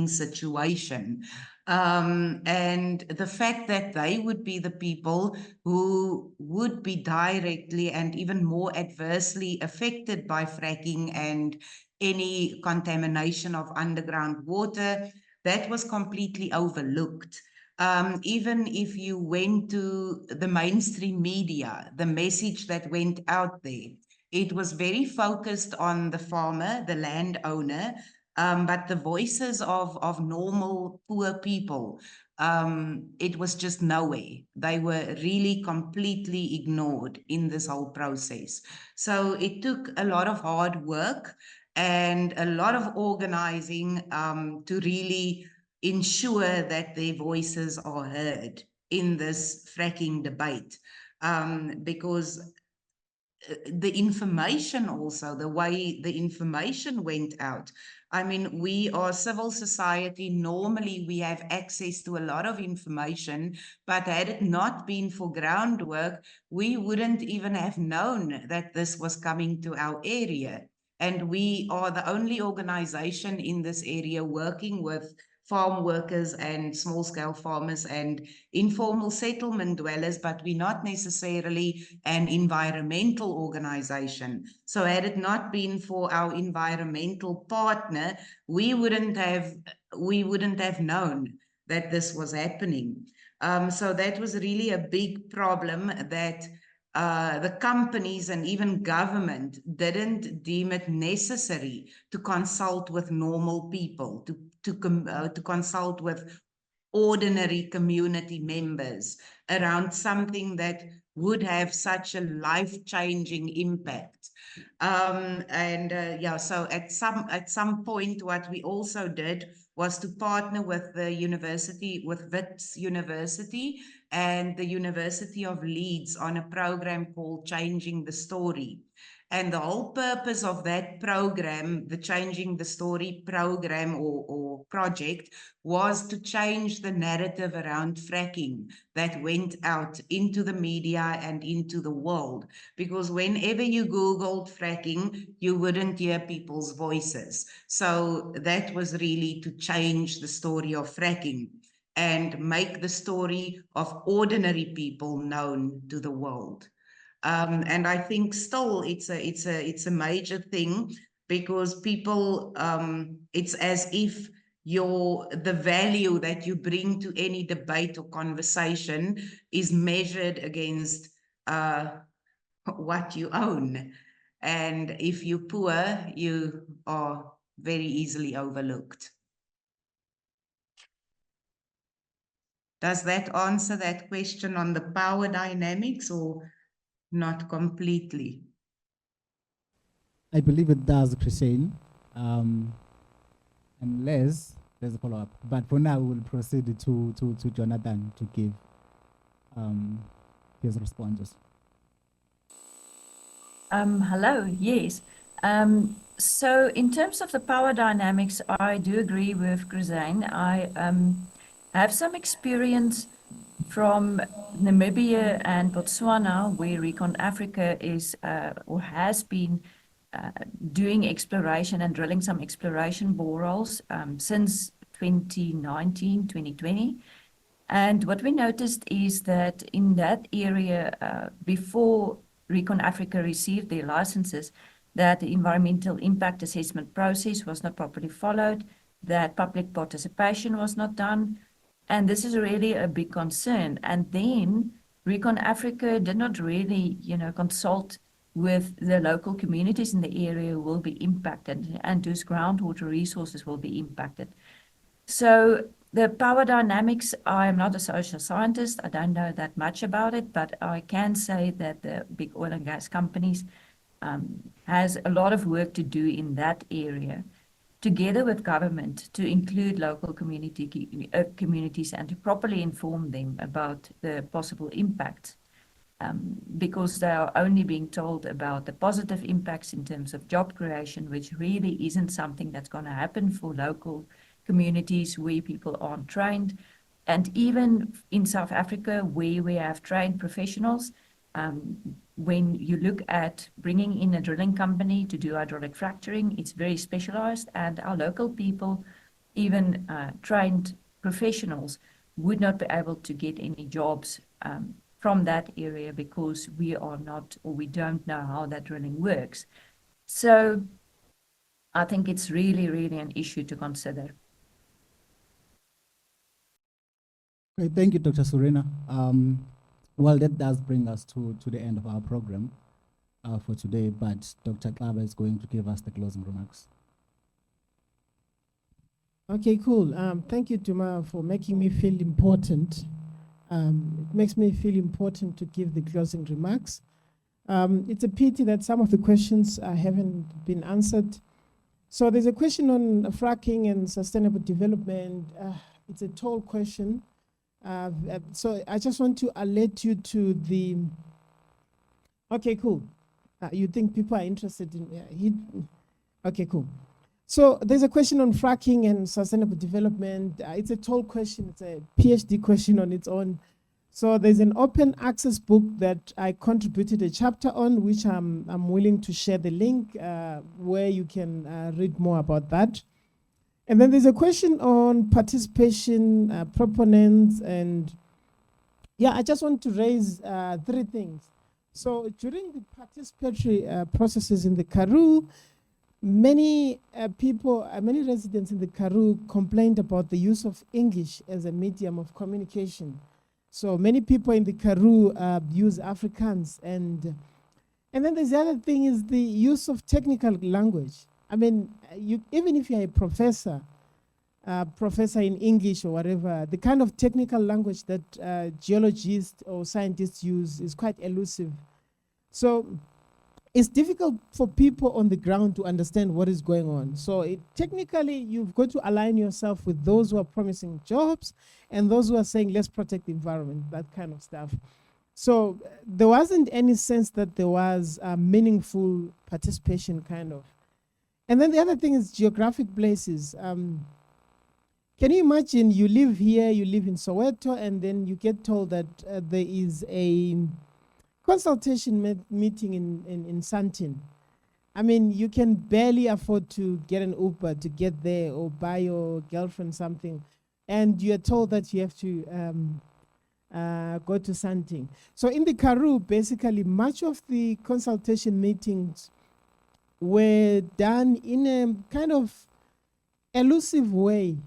situation. And the fact that they would be the people who would be directly and even more adversely affected by fracking and any contamination of underground water, that was completely overlooked. Even if you went to the mainstream media, the message that went out there, it was very focused on the farmer, the landowner, But the voices of normal poor people, it was just nowhere. They were really completely ignored in this whole process. So it took a lot of hard work and a lot of organizing to really ensure that their voices are heard in this fracking debate. Because the information also, the way the information went out. I mean, we are civil society. Normally, we have access to a lot of information, but had it not been for groundwork, we wouldn't even have known that this was coming to our area. And we are the only organization in this area working with farm workers and small-scale farmers and informal settlement dwellers, but we're not necessarily an environmental organization. So had it not been for our environmental partner, we wouldn't have known that this was happening. So that was really a big problem that the companies and even government didn't deem it necessary to consult with normal people, to consult with ordinary community members around something that would have such a life-changing impact. So at some point, what we also did was to partner with the university, with Wits University and the University of Leeds on a program called Changing the Story. And the whole purpose of that program, the Changing the Story program or project, was to change the narrative around fracking that went out into the media and into the world. Because whenever you Googled fracking, you wouldn't hear people's voices. So that was really to change the story of fracking and make the story of ordinary people known to the world. And I think still it's a major thing, because people, it's as if the value that you bring to any debate or conversation is measured against what you own. And if you're poor, you are very easily overlooked. Does that answer that question on the power dynamics, or not completely? I believe it does, Christine. Unless there's a follow-up. But for now, we'll proceed to Jonathan to give his responses. Hello, yes. So in terms of the power dynamics, I do agree with Christine. I have some experience from Namibia and Botswana, where Recon Africa is or has been doing exploration and drilling some exploration boreholes since 2019, 2020. And what we noticed is that in that area, before Recon Africa received their licenses, that the environmental impact assessment process was not properly followed, that public participation was not done. And this is really a big concern. And then Recon Africa did not really, consult with the local communities in the area who will be impacted, and whose groundwater resources will be impacted. So the power dynamics, I'm not a social scientist. I don't know that much about it, but I can say that the big oil and gas companies has a lot of work to do in that area, together with government, to include local communities and to properly inform them about the possible impacts. Because they are only being told about the positive impacts in terms of job creation, which really isn't something that's going to happen for local communities where people aren't trained. And even in South Africa, where we have trained professionals, when you look at bringing in a drilling company to do hydraulic fracturing, it's very specialized, and our local people, even trained professionals, would not be able to get any jobs from that area, because we are not, or we don't know how that drilling works. So I think it's really, really an issue to consider. Okay, thank you, Dr. Surena. Well, that does bring us to the end of our program for today, but Dr. Klaba is going to give us the closing remarks. Okay, cool. Thank you, Tuma, for making me feel important. It makes me feel important to give the closing remarks. It's a pity that some of the questions haven't been answered. So there's a question on fracking and sustainable development. It's a tall question. So I just want to alert you to the. Okay, cool. You think people are interested in? Okay, cool. So there's a question on fracking and sustainable development. It's a tall question. It's a PhD question on its own. So there's an open access book that I contributed a chapter on, which I'm willing to share the link where you can read more about that. And then there's a question on participation, proponents, and yeah, I just want to raise 3 things. So during the participatory processes in the Karoo, many people, many residents in the Karoo complained about the use of English as a medium of communication. So many people in the Karoo use Afrikaans, and then there's the other thing is the use of technical language. I mean, even if you're a professor in English or whatever, the kind of technical language that geologists or scientists use is quite elusive. So it's difficult for people on the ground to understand what is going on. So technically, you've got to align yourself with those who are promising jobs and those who are saying, let's protect the environment, that kind of stuff. So there wasn't any sense that there was meaningful participation, kind of. And then the other thing is geographic places. Can you imagine you live here, you live in Soweto, and then you get told that there is a consultation meeting in Sandton? I mean, you can barely afford to get an Uber to get there or buy your girlfriend something, and you're told that you have to go to Sandton. So in the Karoo, basically, much of the consultation meetings were done in a kind of elusive way.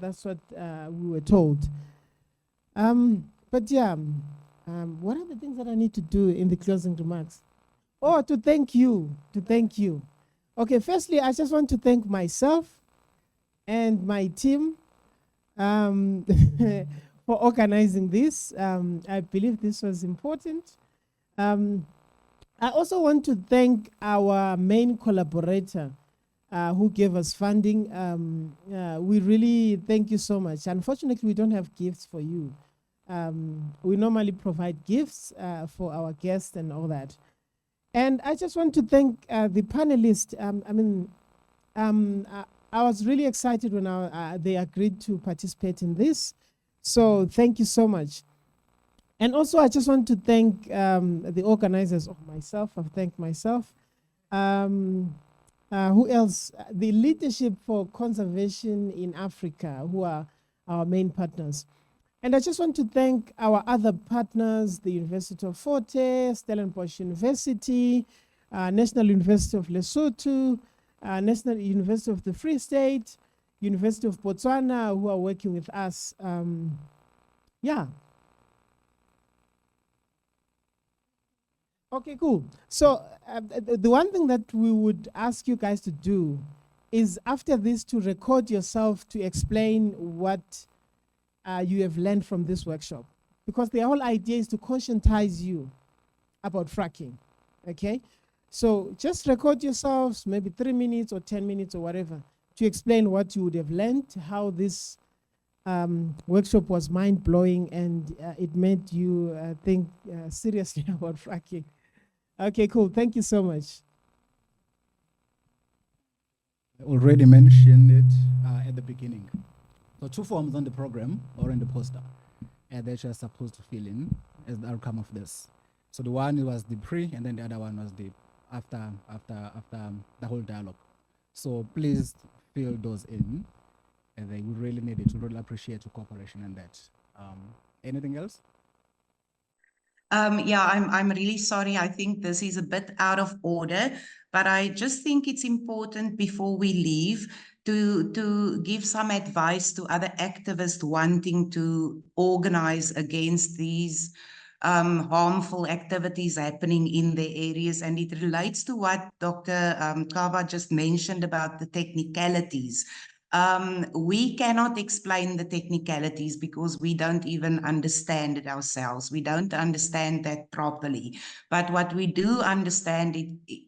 That's what we were told. But yeah, what are the things that I need to do in the closing remarks? Oh, to thank you. Okay, firstly, I just want to thank myself and my team for organizing this. I believe this was important. I also want to thank our main collaborator who gave us funding. We really thank you so much. Unfortunately, we don't have gifts for you. We normally provide gifts for our guests and all that. And I just want to thank the panelists. I was really excited when they agreed to participate in this. So thank you so much. And also, I just want to thank the organizers of myself. I've thanked myself. Who else? The Leadership for Conservation in Africa, who are our main partners. And I just want to thank our other partners, the University of Forte, Stellenbosch University, National University of Lesotho, National University of the Free State, University of Botswana, who are working with us. Yeah. Okay, cool. So the one thing that we would ask you guys to do is after this to record yourself to explain what you have learned from this workshop, because the whole idea is to conscientize you about fracking, okay? So just record yourselves, maybe 3 minutes or 10 minutes or whatever, to explain what you would have learned, how this workshop was mind-blowing and it made you think seriously about fracking. Okay, cool. Thank you so much. I already mentioned it at the beginning. So 2 forms on the program or in the poster that you're supposed to fill in as the outcome of this. So the one was the pre, and then the other one was the after the whole dialogue. So please fill those in, and they would really need it. We really appreciate your cooperation in that. Anything else? Yeah, I'm really sorry. I think this is a bit out of order, but I just think it's important before we leave to give some advice to other activists wanting to organize against these harmful activities happening in their areas. And it relates to what Dr. Kaba just mentioned about the technicalities. We cannot explain the technicalities because we don't even understand it ourselves. We don't understand that properly. But what we do understand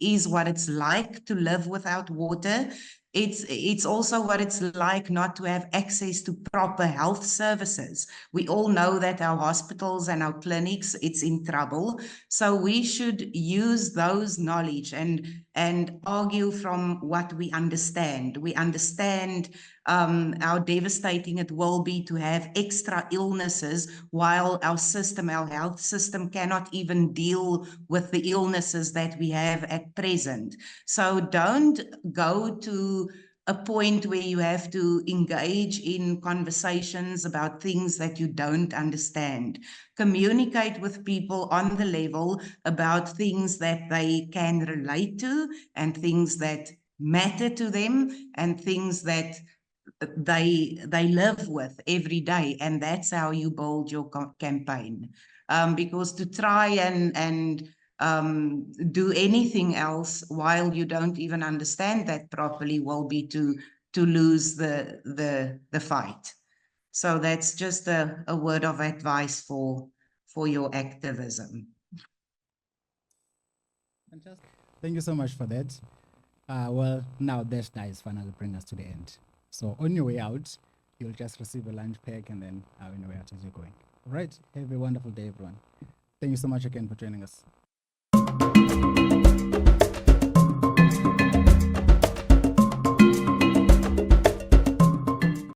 is what it's like to live without water. It's also what it's like not to have access to proper health services. We all know that our hospitals and our clinics, it's in trouble. So we should use those knowledge and argue from what we understand. We understand how devastating it will be to have extra illnesses while our system, our health system, cannot even deal with the illnesses that we have at present. So don't go to a point where you have to engage in conversations about things that you don't understand. Communicate with people on the level about things that they can relate to and things that matter to them and things that they live with every day, and that's how you build your campaign. Because to try and do anything else while you don't even understand that properly will be to lose the fight. So that's just a word of advice for your activism. Thank you so much for that. Well, now that is finally bring us to the end. So on your way out, you'll just receive a lunch pack and then on your way out as you're going. All right. Have a wonderful day, everyone. Thank you so much again for joining us.